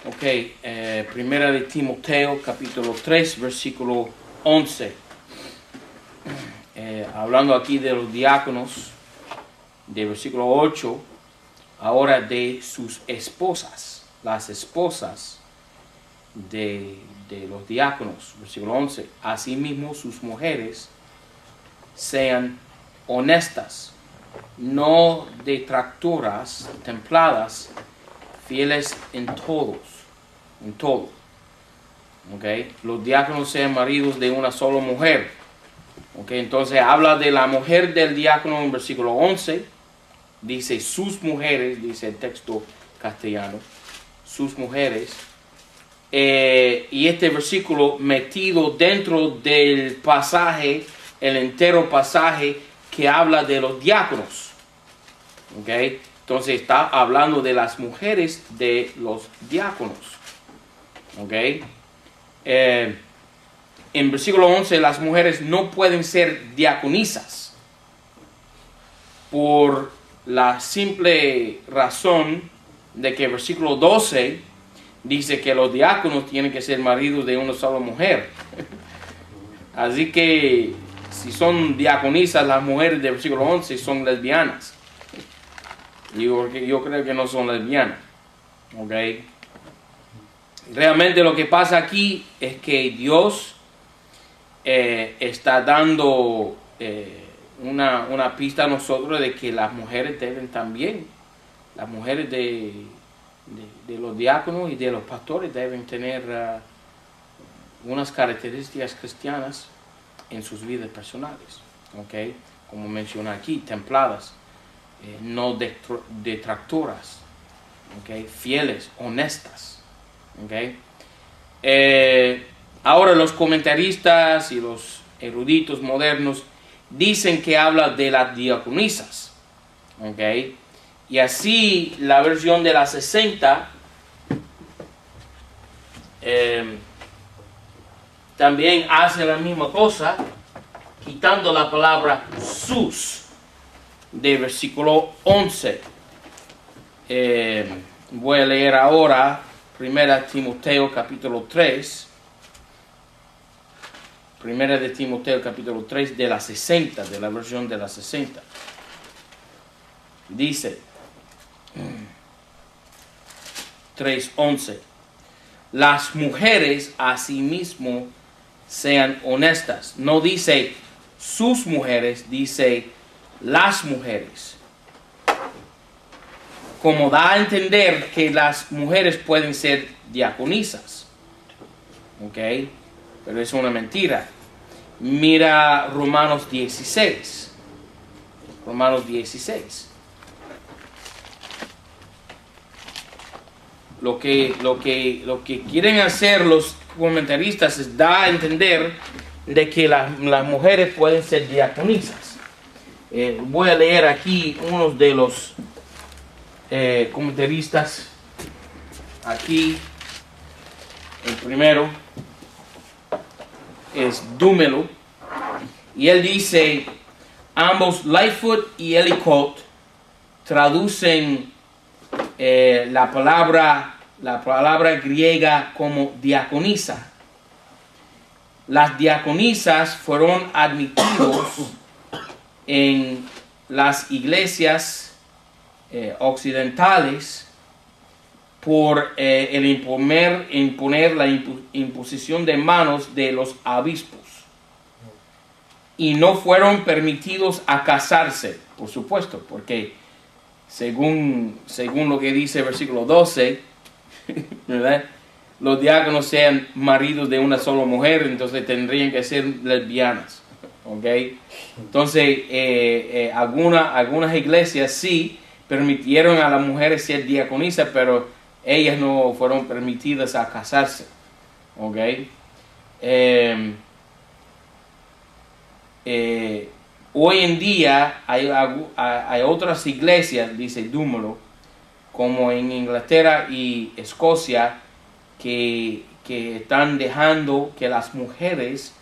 Ok, primera de Timoteo, capítulo 3, versículo 11. Hablando aquí de los diáconos, de versículo 8, ahora de sus esposas, las esposas de los diáconos, versículo 11. Asimismo, sus mujeres sean honestas, no detractoras, templadas, fieles en todo. Okay. Los diáconos sean maridos de una sola mujer. Okay. Entonces habla de la mujer del diácono en versículo 11. Dice sus mujeres, dice el texto castellano, sus mujeres. Y este versículo metido dentro del pasaje, el entero pasaje que habla de los diáconos. Okay. Entonces está hablando de las mujeres de los diáconos. Okay. En versículo 11 las mujeres no pueden ser diaconisas por la simple razón de que el versículo 12 dice que los diáconos tienen que ser maridos de una sola mujer. Así que si son diaconisas las mujeres del versículo 11 son lesbianas. Yo creo que no son lesbianas. Okay. Realmente lo que pasa aquí es que Dios está dando una pista a nosotros de que las mujeres deben también, las mujeres de los diáconos y de los pastores deben tener unas características cristianas en sus vidas personales. Okay. Como menciona aquí, templadas, no detractoras, okay, fieles, honestas. Okay. Ahora los comentaristas y los eruditos modernos dicen que habla de las diaconisas. Okay. Y así la versión de la 60 también hace la misma cosa, quitando la palabra sus de versículo 11. Voy a leer ahora 1 Timoteo capítulo 3. 1 de Timoteo capítulo 3 de la 60, de la versión de la 60. Dice 3:11. Las mujeres asimismo sean honestas. No dice sus mujeres, dice las mujeres, como da a entender que las mujeres pueden ser diaconisas. Ok, pero es una mentira. Mira Romanos 16. Romanos 16. Lo que quieren hacer los comentaristas es dar a entender de que las mujeres pueden ser diaconisas. Voy a leer aquí unos de los comentaristas. Aquí el primero es Dumelo, y él dice: ambos Lightfoot y Ellicott traducen la palabra griega como diaconisa. Las diaconisas fueron admitidos en las iglesias occidentales por el imponer la imposición de manos de los obispos, y no fueron permitidos a casarse, por supuesto, porque según lo que dice el versículo 12, ¿verdad?, los diáconos sean maridos de una sola mujer, entonces tendrían que ser lesbianas. Okay. Entonces algunas iglesias sí permitieron a las mujeres ser diaconisas, pero ellas no fueron permitidas a casarse. Okay. Hoy en día hay otras iglesias, dice Dumelo, como en Inglaterra y Escocia, que están dejando que las mujeres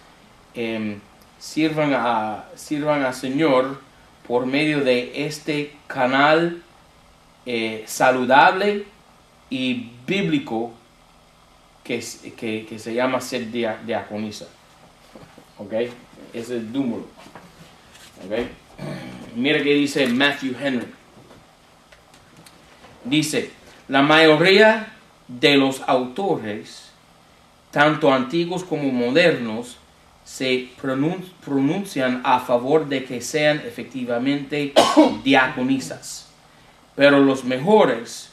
sirvan al Señor por medio de este canal saludable y bíblico que se llama ser diaconisa. ¿Ok? Es el número. ¿Ok? Mira que dice Matthew Henry. Dice, la mayoría de los autores, tanto antiguos como modernos, se pronuncian a favor de que sean efectivamente diaconisas. Pero los mejores,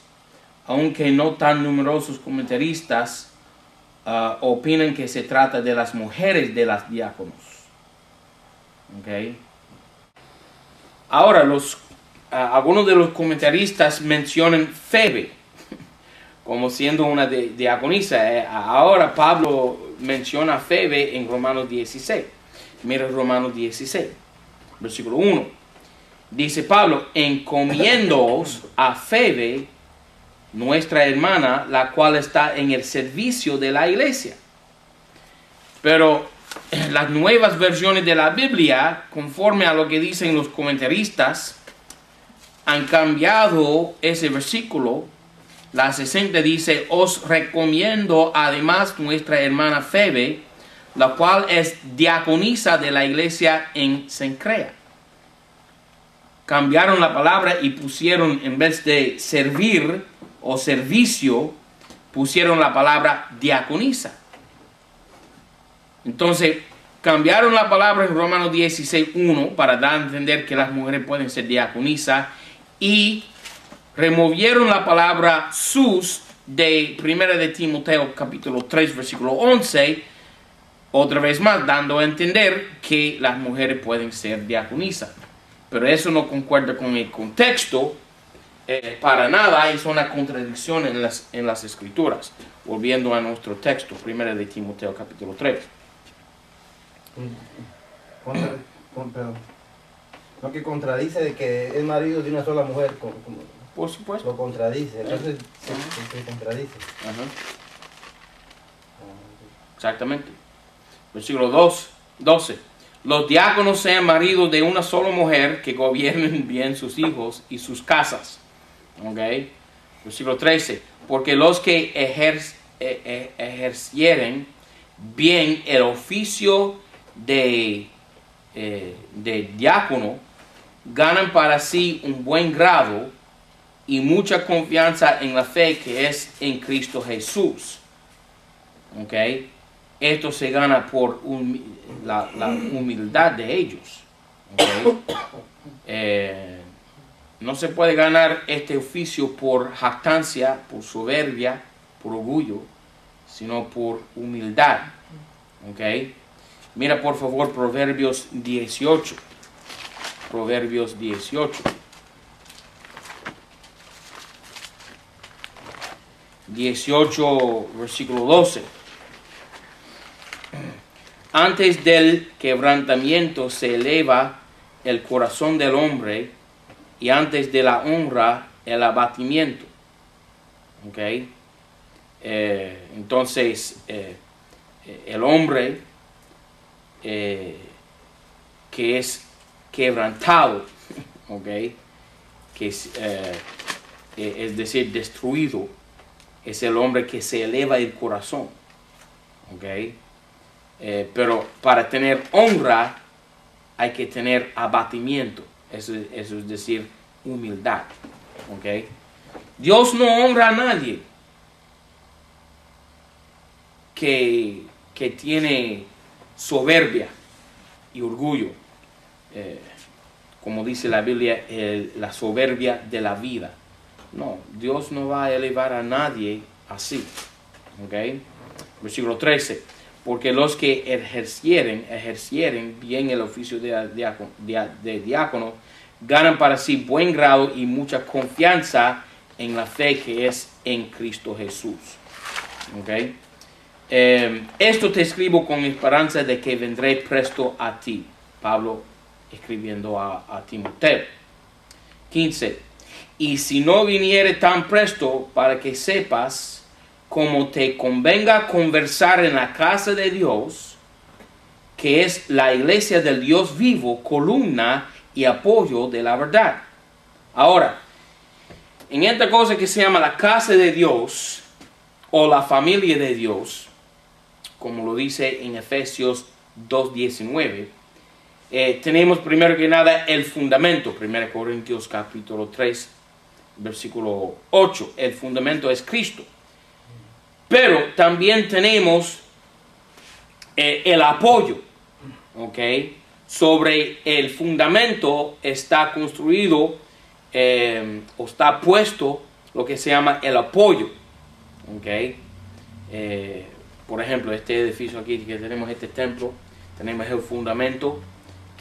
aunque no tan numerosos comentaristas, opinan que se trata de las mujeres de las diáconos. ¿Okay? Ahora, algunos de los comentaristas mencionan Febe como siendo una diaconisa. Ahora Pablo menciona a Febe en Romanos 16. Mira Romanos 16, versículo 1. Dice Pablo, encomiéndoos a Febe, nuestra hermana, la cual está en el servicio de la iglesia. Pero las nuevas versiones de la Biblia, conforme a lo que dicen los comentaristas, han cambiado ese versículo. La 60 dice, os recomiendo además nuestra hermana Febe, la cual es diaconisa de la iglesia en Cencrea. Cambiaron la palabra y pusieron, en vez de servir o servicio, pusieron la palabra diaconisa. Entonces, cambiaron la palabra en Romanos 16:1 para dar a entender que las mujeres pueden ser diaconisas y removieron la palabra sus de 1 de Timoteo capítulo 3 versículo 11, otra vez más dando a entender que las mujeres pueden ser diaconisas. Pero eso no concuerda con el contexto para nada, es una contradicción en las escrituras. Volviendo a nuestro texto, 1 de Timoteo capítulo 3. Perdón. No, que contradice de que es marido de una sola mujer. Por supuesto. Lo contradice, entonces se contradice. Ajá. Exactamente. Versículo 12. Los diáconos sean maridos de una sola mujer que gobiernen bien sus hijos y sus casas. ¿Ok? Versículo 13. Porque los que ejercieren bien el oficio de diácono ganan para sí un buen grado y mucha confianza en la fe que es en Cristo Jesús. ¿Ok? Esto se gana por la humildad de ellos. ¿Okay? No se puede ganar este oficio por jactancia, por soberbia, por orgullo, sino por humildad. ¿Okay? Mira por favor Proverbios 18. Proverbios 18. 18, versículo 12. Antes del quebrantamiento se eleva el corazón del hombre, y antes de la honra el abatimiento. ¿Ok? Entonces, el hombre que es quebrantado, ¿ok? Que es decir, destruido, es el hombre que se eleva el corazón. ¿Ok? Pero para tener honra hay que tener abatimiento. Eso es decir, humildad. ¿Ok? Dios no honra a nadie que tiene soberbia y orgullo. Como dice la Biblia, la soberbia de la vida. No, Dios no va a elevar a nadie así. ¿Ok? Versículo 13. Porque los que ejercieren bien el oficio de diácono, ganan para sí buen grado y mucha confianza en la fe que es en Cristo Jesús. ¿Okay? Esto te escribo con esperanza de que vendré presto a ti. Pablo escribiendo a Timoteo. 15. Y si no viniere tan presto, para que sepas como te convenga conversar en la casa de Dios, que es la iglesia del Dios vivo, columna y apoyo de la verdad. Ahora, en esta cosa que se llama la casa de Dios, o la familia de Dios, como lo dice en Efesios 2:19, tenemos primero que nada el fundamento. 1 Corintios capítulo 3, versículo 8. El fundamento es Cristo. Pero también tenemos el apoyo, ¿ok? Sobre el fundamento está construido o está puesto lo que se llama el apoyo, ¿ok? Por ejemplo, este edificio aquí que tenemos, este templo, tenemos el fundamento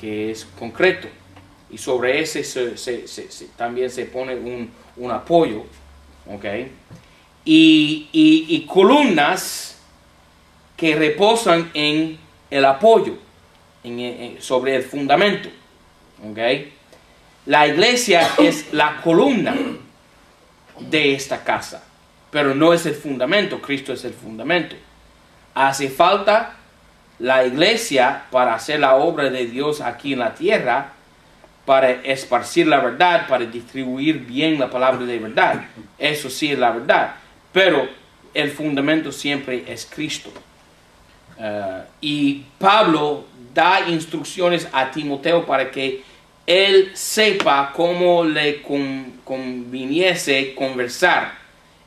que es concreto, y sobre ese también se pone un apoyo, ¿ok? Y columnas que reposan en el apoyo, sobre el fundamento, ¿ok? La iglesia es la columna de esta casa, pero no es el fundamento. Cristo es el fundamento. Hace falta la iglesia para hacer la obra de Dios aquí en la tierra, para esparcir la verdad, para distribuir bien la palabra de verdad. Eso sí es la verdad, pero el fundamento siempre es Cristo. Y Pablo da instrucciones a Timoteo para que él sepa cómo le conviniese conversar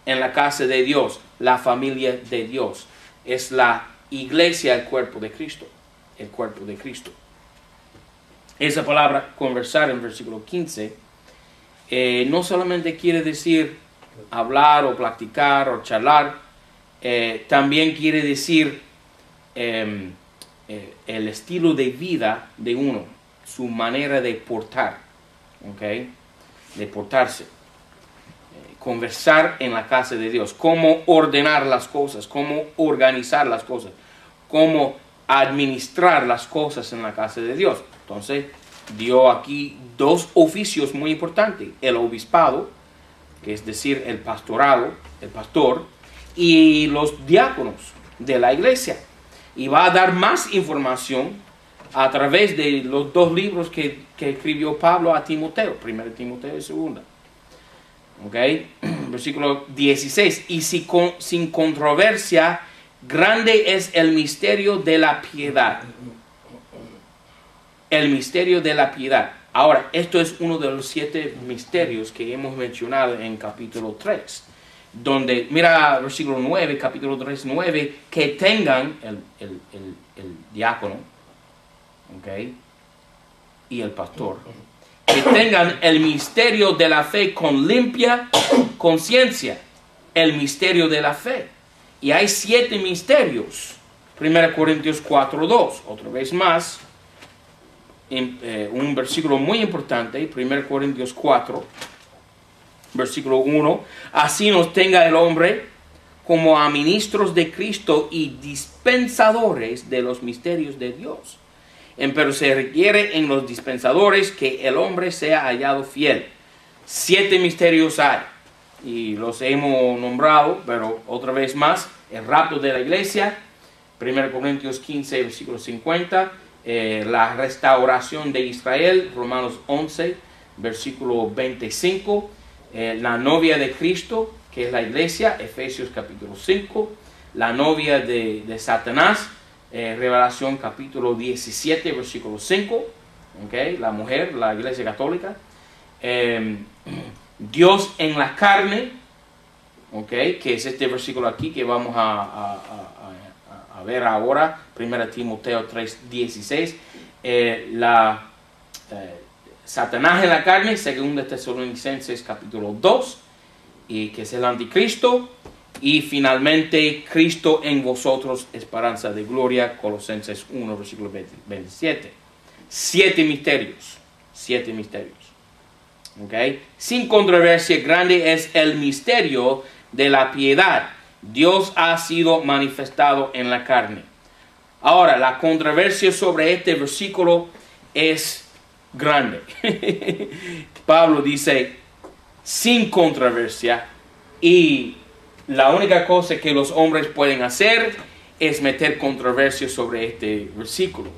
en la casa de Dios, la familia de Dios. Es la iglesia, el cuerpo de Cristo. El cuerpo de Cristo. Esa palabra conversar en versículo 15 no solamente quiere decir hablar o platicar o charlar, también quiere decir el estilo de vida de uno, su manera de portar, ¿ok? De portarse. Conversar en la casa de Dios, cómo ordenar las cosas, cómo organizar las cosas, cómo administrar las cosas en la casa de Dios. Entonces, dio aquí dos oficios muy importantes: el obispado, que es decir, el pastorado, el pastor, y los diáconos de la iglesia. Y va a dar más información a través de los dos libros que escribió Pablo a Timoteo, 1 Timoteo y 2. ¿Ok? Versículo 16. Y si sin controversia, grande es el misterio de la piedad. El misterio de la piedad. Ahora, esto es uno de los 7 misterios que hemos mencionado en capítulo 3. Donde, mira versículo 9, capítulo 3, 9, que tengan el diácono, ¿ok? Y el pastor, que tengan el misterio de la fe con limpia conciencia. El misterio de la fe. Y hay 7 misterios. 1 Corintios 4, 2. Otra vez más, un versículo muy importante, 1 Corintios 4, versículo 1. Así nos tenga el hombre como a ministros de Cristo y dispensadores de los misterios de Dios. Pero se requiere en los dispensadores que el hombre sea hallado fiel. 7 misterios hay, y los hemos nombrado, pero otra vez más: el rapto de la iglesia, 1 Corintios 15, versículo 50, la restauración de Israel, Romanos 11, versículo 25, la novia de Cristo, que es la iglesia, Efesios capítulo 5, la novia de Satanás, Revelación capítulo 17, versículo 5, ¿okay? La mujer, la iglesia católica, Dios en la carne, ¿okay? Que es este versículo aquí que vamos a ver ahora, 1 Timoteo 3, 16, Satanás en la carne, 2 Tesalonicenses capítulo 2, y que es el anticristo, y finalmente Cristo en vosotros, esperanza de gloria, Colosenses 1, versículo 27. 7 misterios, 7 misterios. ¿Okay? Sin controversia, grande es el misterio de la piedad. Dios ha sido manifestado en la carne. Ahora, la controversia sobre este versículo es grande. Pablo dice, sin controversia, y la única cosa que los hombres pueden hacer es meter controversia sobre este versículo.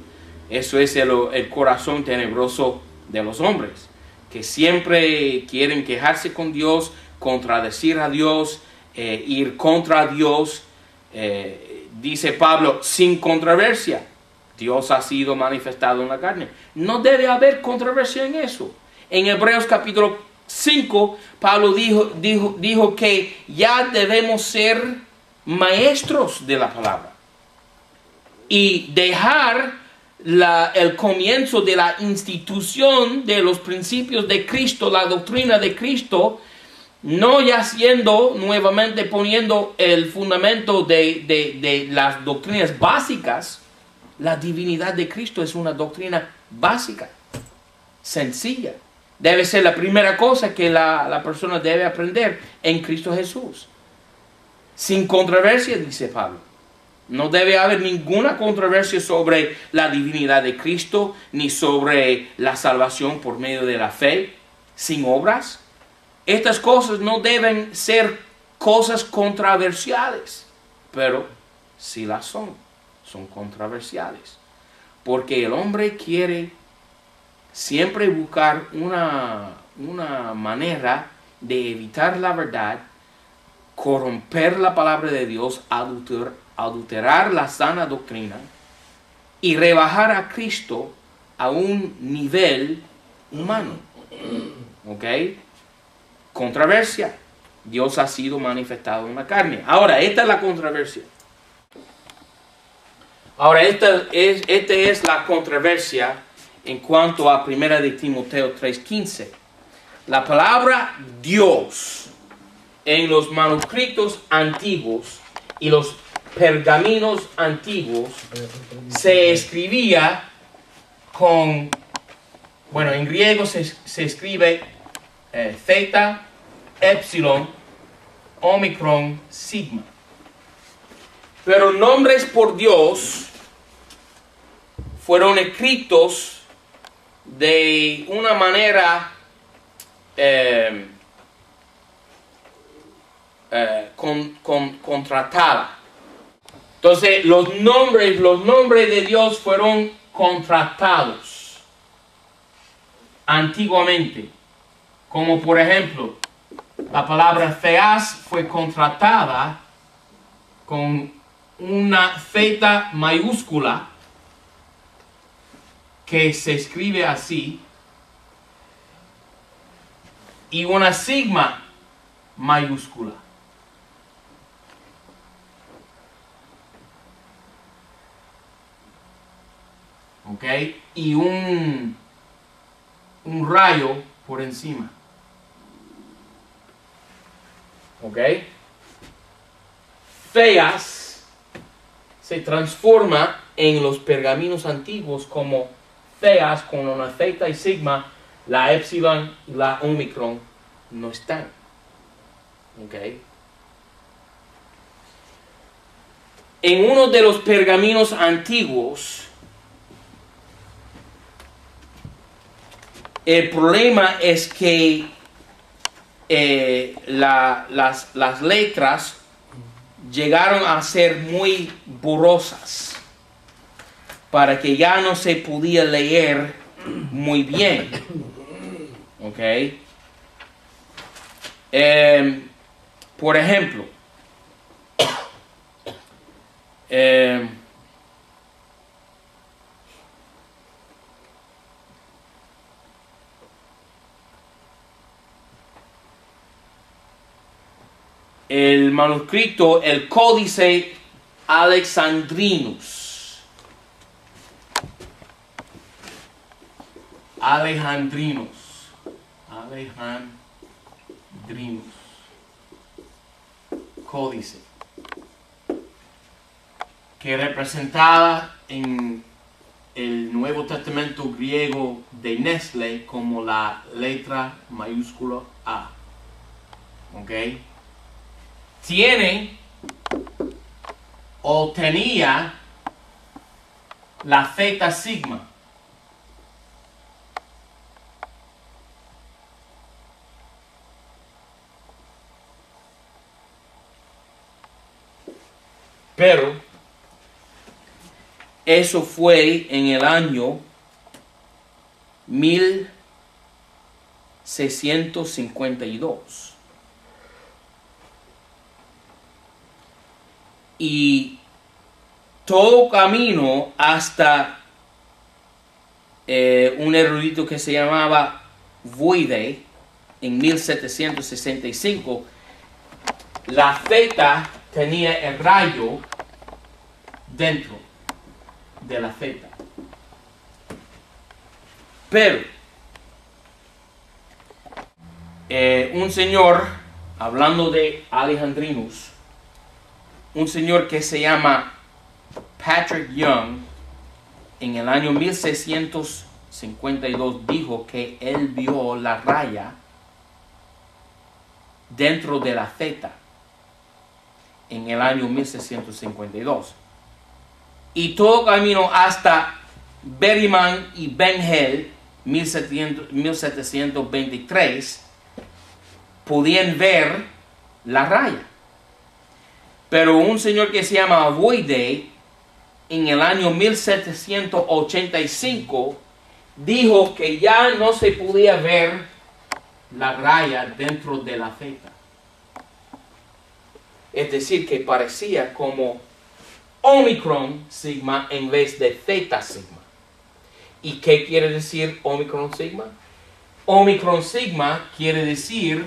Eso es el corazón tenebroso de los hombres, que siempre quieren quejarse con Dios, contradecir a Dios, ir contra Dios. Dice Pablo, sin controversia. Dios ha sido manifestado en la carne. No debe haber controversia en eso. En Hebreos capítulo 5, Pablo dijo que ya debemos ser maestros de la palabra. Y dejar el comienzo de la institución de los principios de Cristo, la doctrina de Cristo, no ya siendo nuevamente poniendo el fundamento de las doctrinas básicas. La divinidad de Cristo es una doctrina básica, sencilla. Debe ser la primera cosa que la persona debe aprender en Cristo Jesús. Sin controversia, dice Pablo. No debe haber ninguna controversia sobre la divinidad de Cristo, ni sobre la salvación por medio de la fe, sin obras. Estas cosas no deben ser cosas controversiales, pero sí las son controversiales. Porque el hombre quiere siempre buscar una manera de evitar la verdad, corromper la palabra de Dios, adulterar la sana doctrina y rebajar a Cristo a un nivel humano. ¿Ok? Controversia. Dios ha sido manifestado en la carne. Ahora, esta es la controversia. Ahora, esta es la controversia en cuanto a 1 de Timoteo 3:15. La palabra Dios en los manuscritos antiguos y los pergaminos antiguos se escribía con, bueno, en griego se escribe theta, epsilon, omicron, sigma. Pero nombres por Dios fueron escritos de una manera contratada. Entonces los nombres de Dios fueron contratados antiguamente. Como por ejemplo, la palabra theas fue contratada con una theta mayúscula que se escribe así y una sigma mayúscula. ¿Ok? Y un rayo por encima. ¿Ok? Theas se transforma en los pergaminos antiguos como theas con una theta y sigma. La epsilon y la omicron no están. ¿Ok? En uno de los pergaminos antiguos, el problema es que las letras llegaron a ser muy borrosas para que ya no se podía leer muy bien. ¿Ok? Por ejemplo, el manuscrito, el Códice Alexandrinus. Códice. Que representada en el Nuevo Testamento griego de Nestle como la letra mayúscula A. ¿Ok? Tiene o tenía la theta sigma. Pero eso fue en el año 1652. y todo camino hasta un erudito que se llamaba Voide en 1765, la zeta tenía el rayo dentro de la zeta. Pero un señor, hablando de Alejandrinus, un señor que se llama Patrick Young, en el año 1652 dijo que él vio la raya dentro de la zeta en el año 1652. Y todo camino hasta Berryman y Bengel, 1723, podían ver la raya. Pero un señor que se llama Voide, en el año 1785, dijo que ya no se podía ver la raya dentro de la zeta. Es decir, que parecía como Omicron sigma en vez de Theta sigma. ¿Y qué quiere decir Omicron sigma? Omicron sigma quiere decir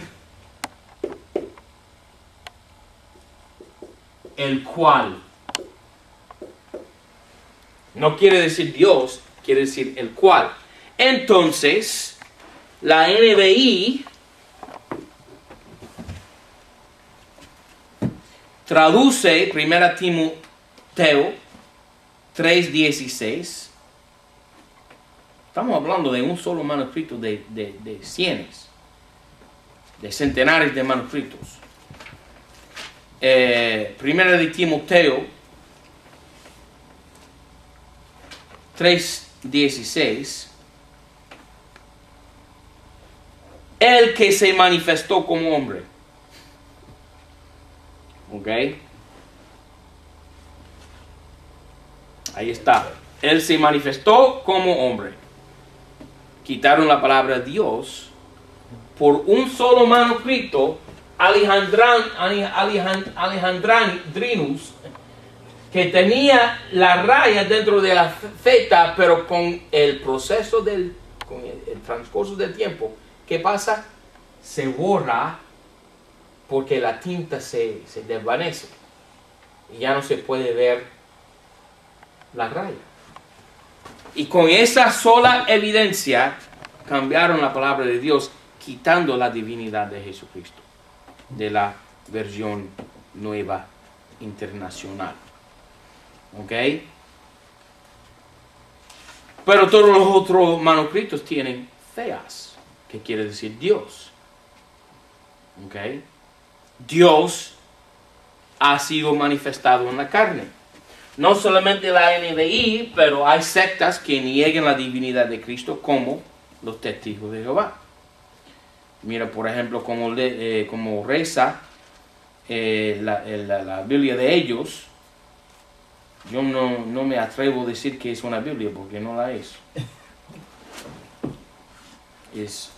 el cual. No quiere decir Dios, quiere decir el cual. Entonces, la NBI traduce 1 Timoteo 3:16. Estamos hablando de un solo manuscrito de cienes, de centenares de manuscritos. 1 Timoteo 3:16. El que se manifestó como hombre. ¿Ok? Ahí está. Él se manifestó como hombre. Quitaron la palabra Dios por un solo manuscrito, Alejandrinus, que tenía la raya dentro de la zeta, pero con el proceso con el transcurso del tiempo, ¿qué pasa? Se borra porque la tinta se desvanece y ya no se puede ver la raya. Y con esa sola evidencia cambiaron la palabra de Dios, quitando la divinidad de Jesucristo de la versión nueva internacional. ¿Ok? Pero todos los otros manuscritos tienen theos, que quiere decir Dios. ¿Ok? Dios ha sido manifestado en la carne. No solamente la NBI, pero hay sectas que niegan la divinidad de Cristo, como los testigos de Jehová. Mira, por ejemplo, como reza la Biblia de ellos. Yo no me atrevo a decir que es una Biblia, porque no la es. Es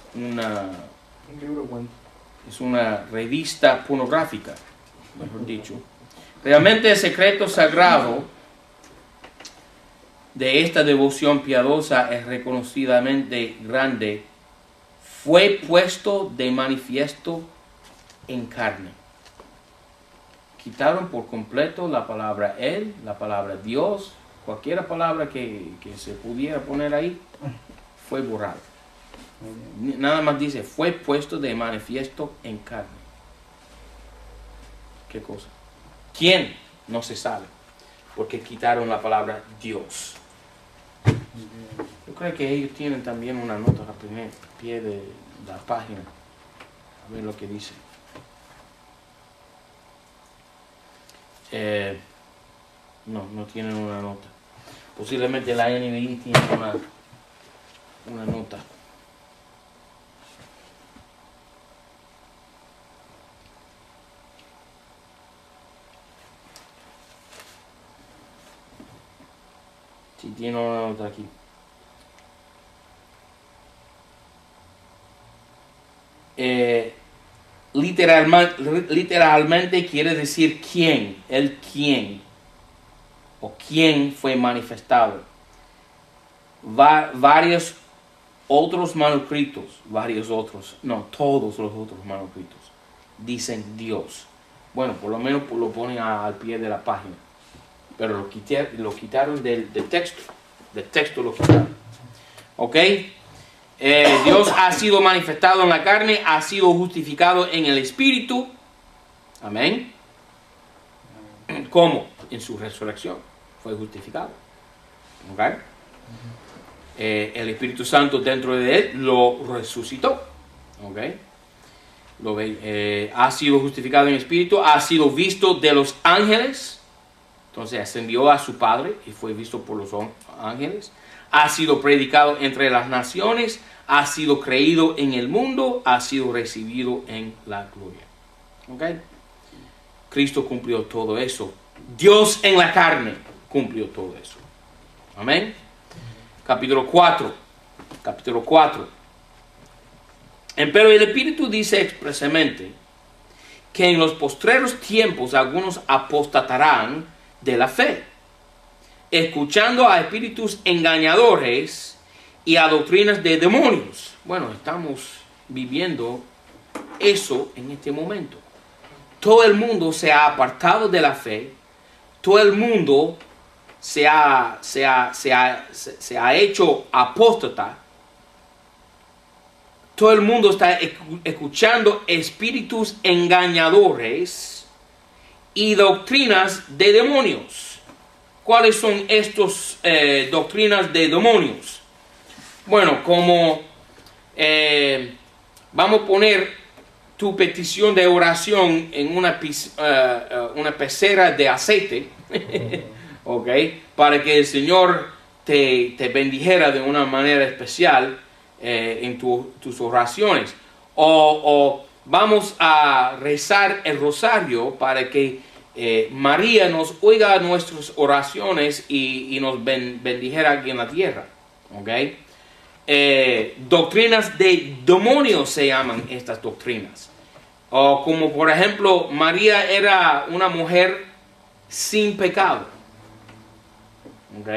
una revista pornográfica, mejor dicho. Realmente el secreto sagrado de esta devoción piadosa es reconocidamente grande. Fue puesto de manifiesto en carne. Quitaron por completo la palabra Él, la palabra Dios, cualquier palabra que se pudiera poner ahí, fue borrado. Nada más dice, fue puesto de manifiesto en carne. ¿Qué cosa? ¿Quién? No se sabe, porque quitaron la palabra Dios. Yo creo que ellos tienen también una nota al primer pie de la página. A ver lo que dice. No tienen una nota. Posiblemente la NBI tiene una nota. Sí, tiene una nota aquí. literalmente quiere decir quién, el quién, o quién fue manifestado. Varios otros manuscritos, todos los otros manuscritos dicen Dios. Bueno, por lo menos lo ponen al pie de la página, pero lo quitaron del texto lo quitaron. ¿Ok? Dios ha sido manifestado en la carne, ha sido justificado en el Espíritu. Amén. ¿Cómo? En su resurrección fue justificado. ¿Ok? El Espíritu Santo dentro de él lo resucitó. ¿Ok? Ha sido justificado en el Espíritu, ha sido visto de los ángeles. Entonces ascendió a su Padre y fue visto por los ángeles. Ha sido predicado entre las naciones, ha sido creído en el mundo, ha sido recibido en la gloria. ¿Ok? Cristo cumplió todo eso. Dios en la carne cumplió todo eso. Amén. Capítulo 4. Pero el Espíritu dice expresamente que en los postreros tiempos algunos apostatarán de la fe, escuchando a espíritus engañadores y a doctrinas de demonios. Bueno, estamos viviendo eso en este momento. Todo el mundo se ha apartado de la fe, todo el mundo se ha hecho apóstata, todo el mundo está escuchando espíritus engañadores y doctrinas de demonios. ¿Cuáles son estas doctrinas de demonios? Bueno, como vamos a poner tu petición de oración en una pecera de aceite, ¿ok? Para que el Señor te bendijera de una manera especial en tus oraciones. O vamos a rezar el rosario para que María nos oiga nuestras oraciones y nos bendijera aquí en la tierra. ¿Ok? Doctrinas de demonios se llaman estas doctrinas. O como por ejemplo, María era una mujer sin pecado. ¿Ok?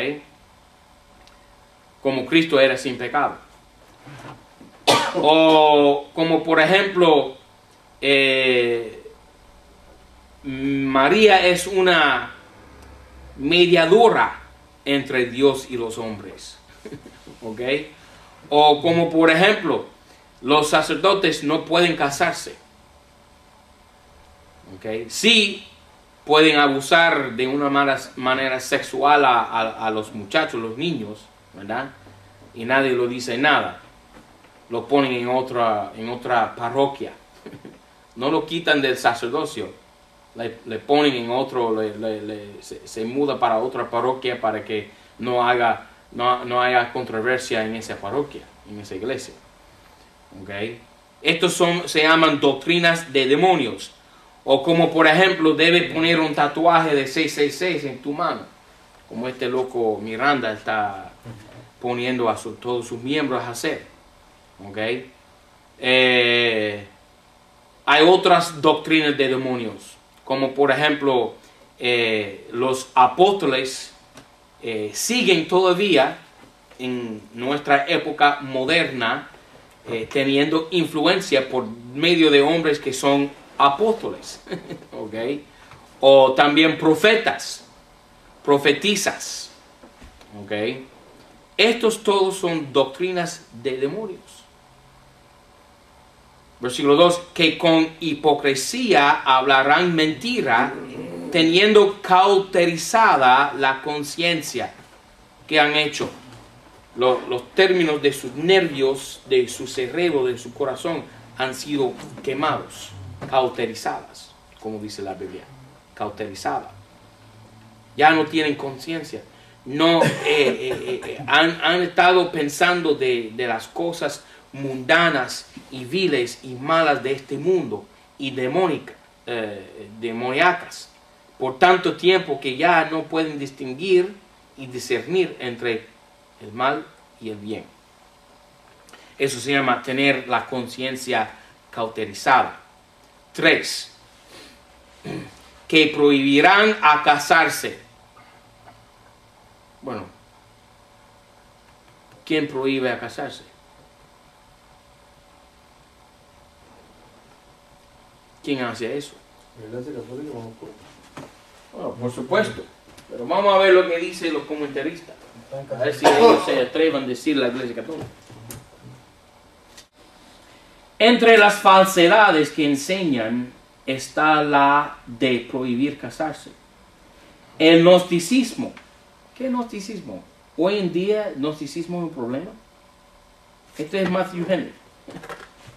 Como Cristo era sin pecado. O como por ejemplo, María es una mediadora entre Dios y los hombres. ¿Ok? O como por ejemplo, los sacerdotes no pueden casarse. ¿Ok? Sí pueden abusar de una manera sexual a los muchachos, los niños, ¿verdad? Y nadie lo dice nada. Lo ponen en otra parroquia. No lo quitan del sacerdocio. Le ponen en otro, se muda para otra parroquia para que no haya controversia en esa parroquia, en esa iglesia. ¿Okay? Estos se llaman doctrinas de demonios. O como por ejemplo, debe poner un tatuaje de 666 en tu mano. Como este loco Miranda está poniendo a todos sus miembros a hacer. ¿Okay? Hay otras doctrinas de demonios. Como por ejemplo, los apóstoles siguen todavía en nuestra época moderna teniendo influencia por medio de hombres que son apóstoles. ¿Okay? O también profetas, profetizas. ¿Okay? Estos todos son doctrinas de demonios. Versículo 2, que con hipocresía hablarán mentira, teniendo cauterizada la conciencia. ¿Qué han hecho? Los términos de sus nervios, de su cerebro, de su corazón, han sido quemados, cauterizadas, como dice la Biblia, cauterizada. Ya no tienen conciencia. No, han estado pensando de las cosas mundanas y viles y malas de este mundo y demoníacas por tanto tiempo que ya no pueden distinguir y discernir entre el mal y el bien. Eso se llama tener la conciencia cauterizada. 3. Que prohibirán a casarse. Bueno, ¿quién prohíbe a casarse? ¿Quién hace eso? Bueno, por supuesto. Pero vamos a ver lo que dicen los comentaristas. A ver si ellos se atrevan a decir la Iglesia Católica. Entre las falsedades que enseñan está la de prohibir casarse. El gnosticismo. ¿Qué gnosticismo? Hoy en día el gnosticismo es un problema. Este es Matthew Henry.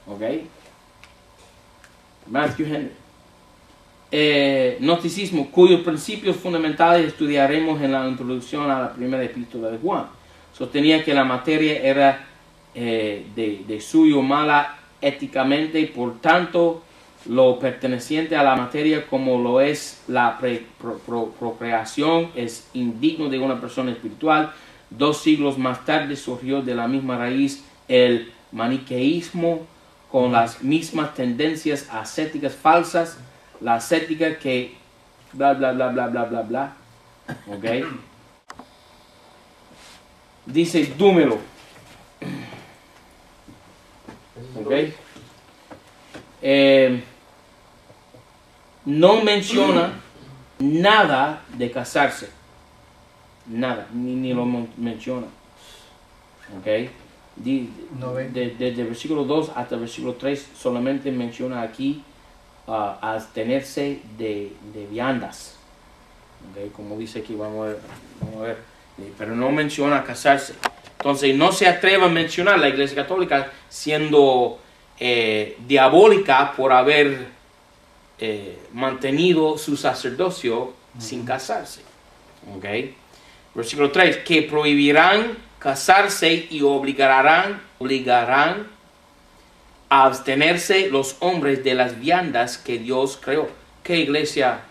¿Ok? Matthew Henry. Gnosticismo, cuyos principios fundamentales estudiaremos en la introducción a la primera epístola de Juan. Sostenía que la materia era de suyo mala éticamente y por tanto lo perteneciente a la materia como lo es la procreación es indigno de una persona espiritual. 2 siglos más tarde surgió de la misma raíz el maniqueísmo con las mismas tendencias ascéticas falsas, la ascética que bla bla bla bla bla bla bla, ¿ok? Dice Dúmelo, ¿ok? No menciona nada de casarse, nada, ni lo menciona, ¿ok? Desde el versículo 2 hasta el versículo 3 solamente menciona aquí abstenerse de viandas, ¿okay? Como dice aquí, vamos a ver, pero no menciona casarse. Entonces no se atreve a mencionar la Iglesia Católica siendo diabólica por haber mantenido su sacerdocio sin casarse, ¿okay? Versículo 3, que prohibirán casarse y obligarán a abstenerse los hombres de las viandas que Dios creó. ¿Qué iglesia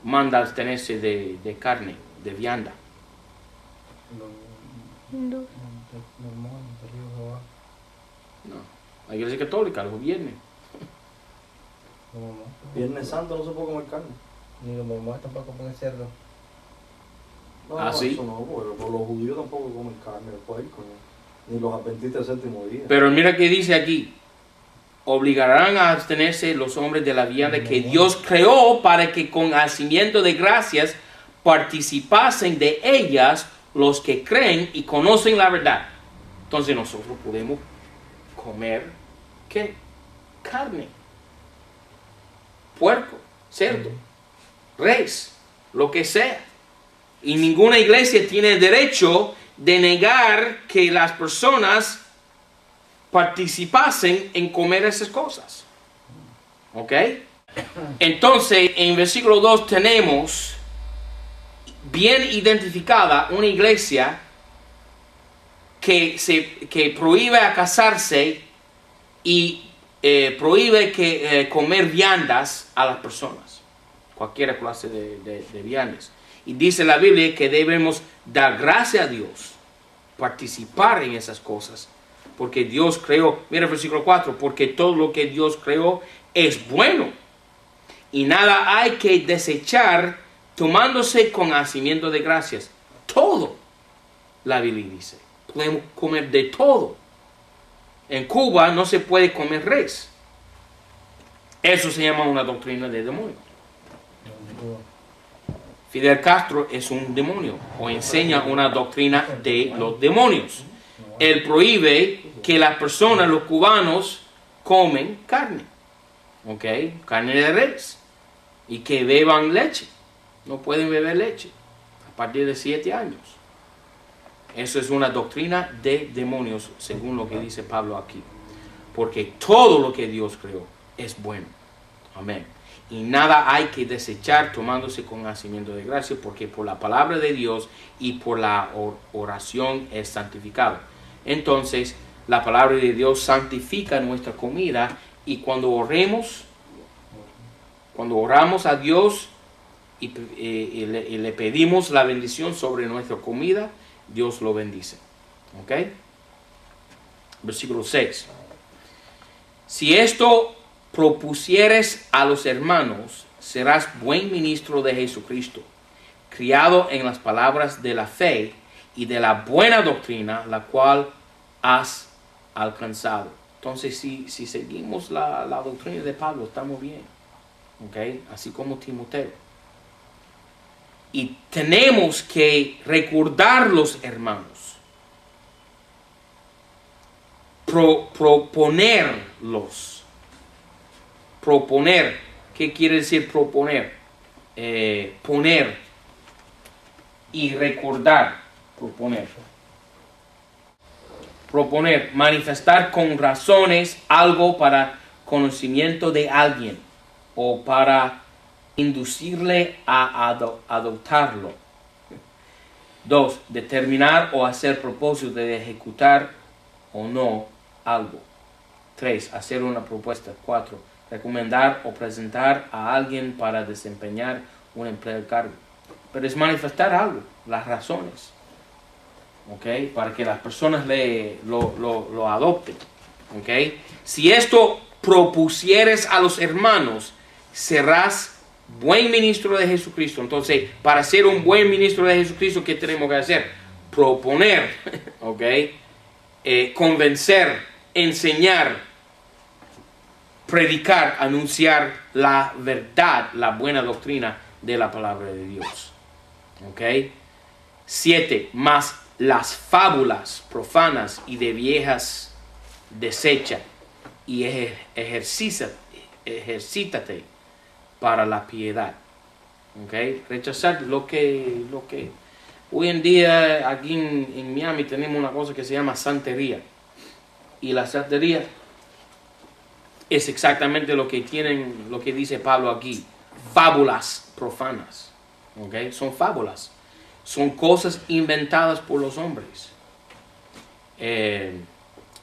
manda a abstenerse de carne, de vianda? No, la Iglesia Católica, los viernes. Viernes Santo no se puede comer carne. Ni los mormones tampoco comen cerdo. No, ¿sí? Eso no, porque los judíos tampoco comen carne de puerco, ni los adventistas del séptimo día. Pero mira que dice aquí, obligarán a abstenerse los hombres de la vianda que Dios creó para que con hacimiento de gracias participasen de ellas los que creen y conocen la verdad. Entonces nosotros podemos comer, ¿qué? Carne, puerco, cerdo, res, lo que sea. Y ninguna iglesia tiene el derecho de negar que las personas participasen en comer esas cosas. ¿Ok? Entonces, en versículo 2 tenemos bien identificada una iglesia que prohíbe a casarse y prohíbe comer viandas a las personas. Cualquier clase de viandas. Y dice la Biblia que debemos dar gracias a Dios, participar en esas cosas. Porque Dios creó, mira el versículo 4, porque todo lo que Dios creó es bueno. Y nada hay que desechar tomándose con hacimiento de gracias. Todo, la Biblia dice. Podemos comer de todo. En Cuba no se puede comer res. Eso se llama una doctrina de demonio. Fidel Castro es un demonio o enseña una doctrina de los demonios. Él prohíbe que las personas, los cubanos, comen carne, ¿ok? Carne de res, y que beban leche. No pueden beber leche a partir de 7 años. Eso es una doctrina de demonios, según lo que dice Pablo aquí. Porque todo lo que Dios creó es bueno. Amén. Y nada hay que desechar tomándose con nacimiento de gracia, porque por la palabra de Dios y por la oración es santificado. Entonces, la palabra de Dios santifica nuestra comida, y cuando oramos a Dios y le pedimos la bendición sobre nuestra comida, Dios lo bendice. ¿Ok? Versículo 6. Si esto propusieres a los hermanos, serás buen ministro de Jesucristo, criado en las palabras de la fe y de la buena doctrina, la cual has alcanzado. Entonces, si seguimos la doctrina de Pablo, estamos bien. ¿Okay? Así como Timoteo. Y tenemos que recordar los hermanos. Proponerlos. Proponer. ¿Qué quiere decir proponer? Poner y recordar. Proponer, manifestar con razones algo para conocimiento de alguien o para inducirle a adoptarlo. 2. Determinar o hacer propósito de ejecutar o no algo. 3. Hacer una propuesta. 4. Recomendar o presentar a alguien para desempeñar un empleo de cargo. Pero es manifestar algo, las razones. ¿Okay? Para que las personas lo adopten. ¿Okay? Si esto propusieres a los hermanos, serás buen ministro de Jesucristo. Entonces, para ser un buen ministro de Jesucristo, ¿qué tenemos que hacer? Proponer, ¿okay? Convencer, enseñar, predicar, anunciar la verdad, la buena doctrina de la palabra de Dios. ¿Okay? 7. Más las fábulas profanas y de viejas desecha y ejercítate para la piedad. ¿Okay? Rechazar lo que hoy en día aquí en Miami tenemos una cosa que se llama santería. Y la santería es exactamente lo que dice Pablo aquí. Fábulas profanas. ¿Okay? Son fábulas. Son cosas inventadas por los hombres.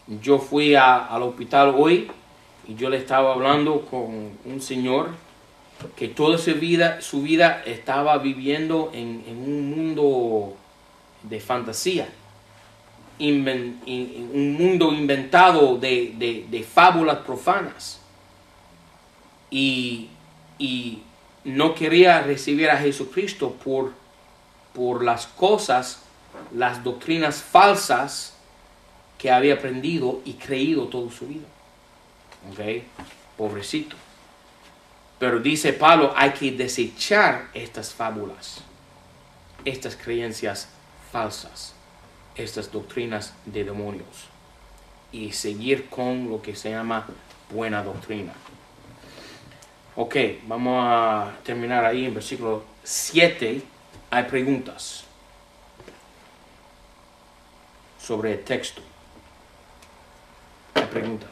Yo fui al hospital hoy y yo le estaba hablando con un señor que toda su vida estaba viviendo en un mundo de fantasía. Un mundo inventado de fábulas profanas. Y no quería recibir a Jesucristo por las cosas, las doctrinas falsas que había aprendido y creído toda su vida. ¿Okay? Pobrecito. Pero dice Pablo, hay que desechar estas fábulas, estas creencias falsas, estas doctrinas de demonios y seguir con lo que se llama buena doctrina. Ok, vamos a terminar ahí en versículo 7. Hay preguntas sobre el texto. Hay preguntas.